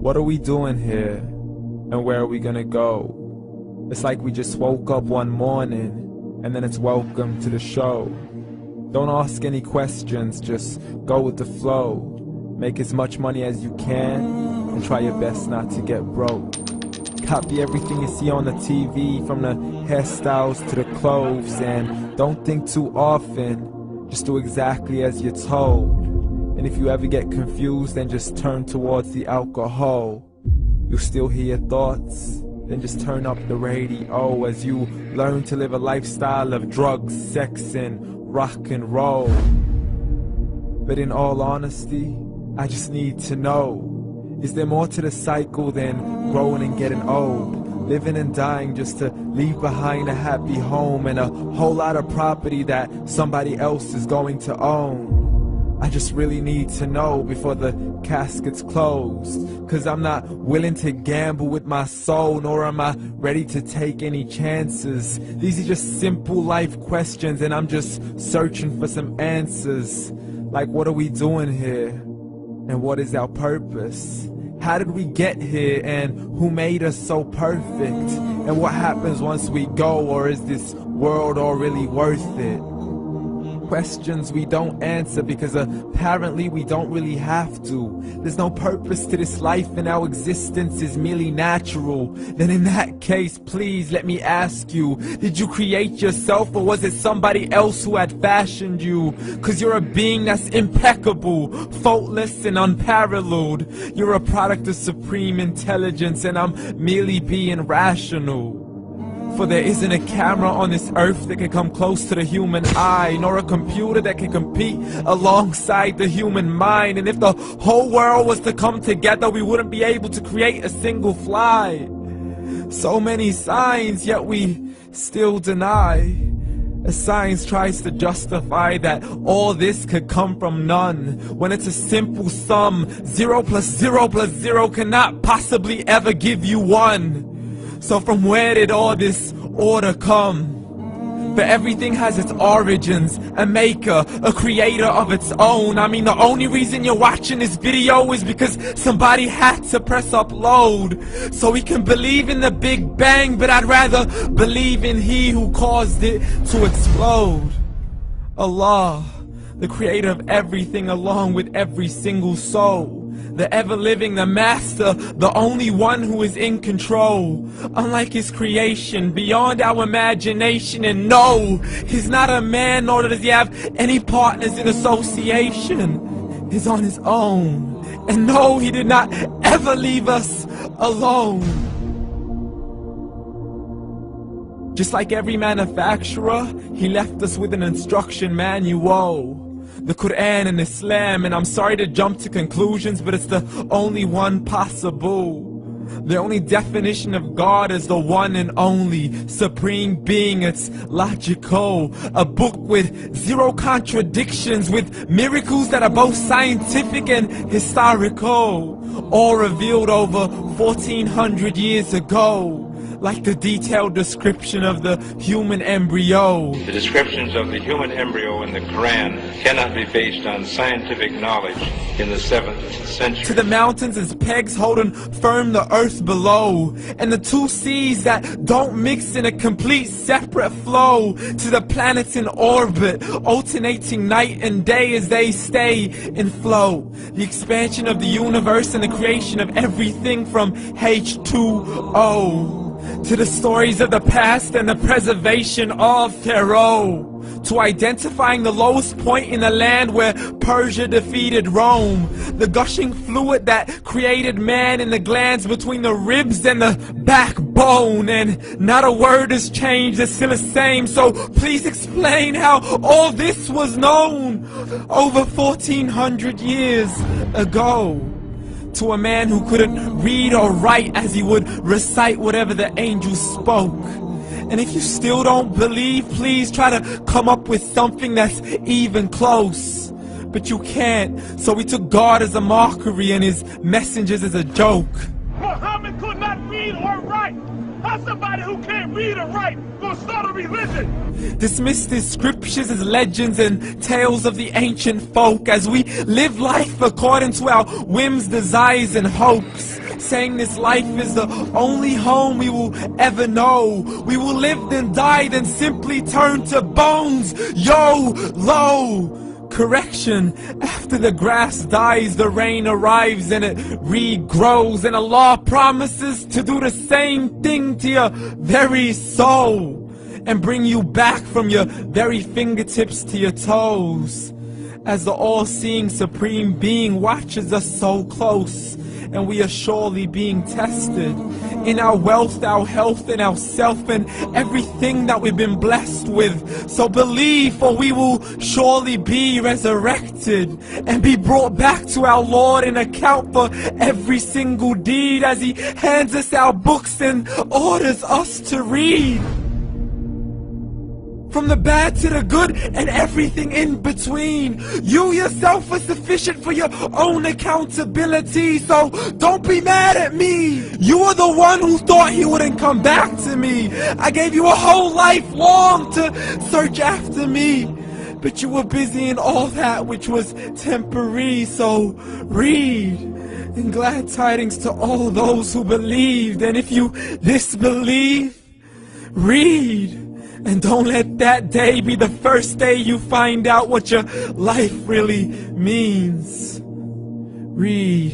What are we doing here? And where are we gonna go? It's like we just woke up one morning and then it's welcome to the show. Don't ask any questions, just go with the flow. Make as much money as you can and try your best not to get broke. Copy everything you see on the TV, from the hairstyles to the clothes, and don't think too often, just do exactly as you're told. And if you ever get confused, then just turn towards the alcohol. You'll still hear your thoughts, then just turn up the radio as you learn to live a lifestyle of drugs, sex, and rock and roll. But in all honesty, I just need to know, is there more to the cycle than growing and getting old? Living and dying just to leave behind a happy home and a whole lot of property that somebody else is going to own. I just really need to know before the casket's closed, 'cause I'm not willing to gamble with my soul, nor am I ready to take any chances. These are just simple life questions and I'm just searching for some answers. Like, what are we doing here? And what is our purpose? How did we get here, and who made us so perfect? And what happens once we go, or is this world all really worth it? Questions we don't answer because apparently we don't really have to. There's no purpose to this life and our existence is merely natural. Then in that case, please let me ask you, did you create yourself, or was it somebody else who had fashioned you? 'Cause you're a being that's impeccable, faultless and unparalleled. You're a product of supreme intelligence and I'm merely being rational. For there isn't a camera on this earth that can come close to the human eye, nor a computer that can compete alongside the human mind. And if the whole world was to come together, we wouldn't be able to create a single fly. So many signs, yet we still deny. As science tries to justify that all this could come from none, when it's a simple sum. 0 plus 0 plus 0 cannot possibly ever give you 1. So from where did all this order come? But everything has its origins, a maker, a creator of its own. I mean, the only reason you're watching this video is because somebody had to press upload. So we can believe in the Big Bang, but I'd rather believe in He who caused it to explode. Allah, the creator of everything along with every single soul. The ever-living, the master, the only one who is in control. Unlike his creation, beyond our imagination. And no, he's not a man, nor does he have any partners in association. He's on his own. And no, he did not ever leave us alone. Just like every manufacturer, he left us with an instruction manual. The Quran and Islam, and I'm sorry to jump to conclusions, but it's the only one possible. The only definition of God is the one and only supreme being. It's logical, a book with 0 contradictions, with miracles that are both scientific and historical, all revealed over 1400 years ago. Like the detailed description of the human embryo. The descriptions of the human embryo in the Quran cannot be based on scientific knowledge in the 7th century. To the mountains as pegs holding firm the earth below, and the 2 seas that don't mix in a complete separate flow. To the planets in orbit, alternating night and day as they stay in flow. The expansion of the universe and the creation of everything from H2O. To the stories of the past and the preservation of Pharaoh. To identifying the lowest point in the land where Persia defeated Rome. The gushing fluid that created man in the glands between the ribs and the backbone. And not a word has changed, it's still the same. So please explain how all this was known over 1400 years ago. To a man who couldn't read or write, as he would recite whatever the angels spoke. And if you still don't believe, please try to come up with something that's even close. But you can't, so we took God as a mockery and his messengers as a joke. Muhammad could not read or write. How's somebody who can't read or write gonna start a religion? Dismiss these scriptures as legends and tales of the ancient folk, as we live life according to our whims, desires, and hopes. saying this life is the only home we will ever know. We will live then die, then simply turn to bones. YOLO! Correction, after the grass dies, the rain arrives and it regrows, and Allah promises to do the same thing to your very soul and bring you back from your very fingertips to your toes, as the all-seeing supreme being watches us so close, and we are surely being tested in our wealth, our health, and our self, and everything that we've been blessed with. So believe, for we will surely be resurrected and be brought back to our Lord and account for every single deed, as He hands us our books and orders us to read. From the bad to the good and everything in between. You yourself are sufficient for your own accountability, so don't be mad at me. You are the one who thought He wouldn't come back to me. I gave you a whole life long to search after me, but you were busy in all that which was temporary. So read, and glad tidings to all those who believed. And if you disbelieve, read. And don't let that day be the first day you find out what your life really means. Read.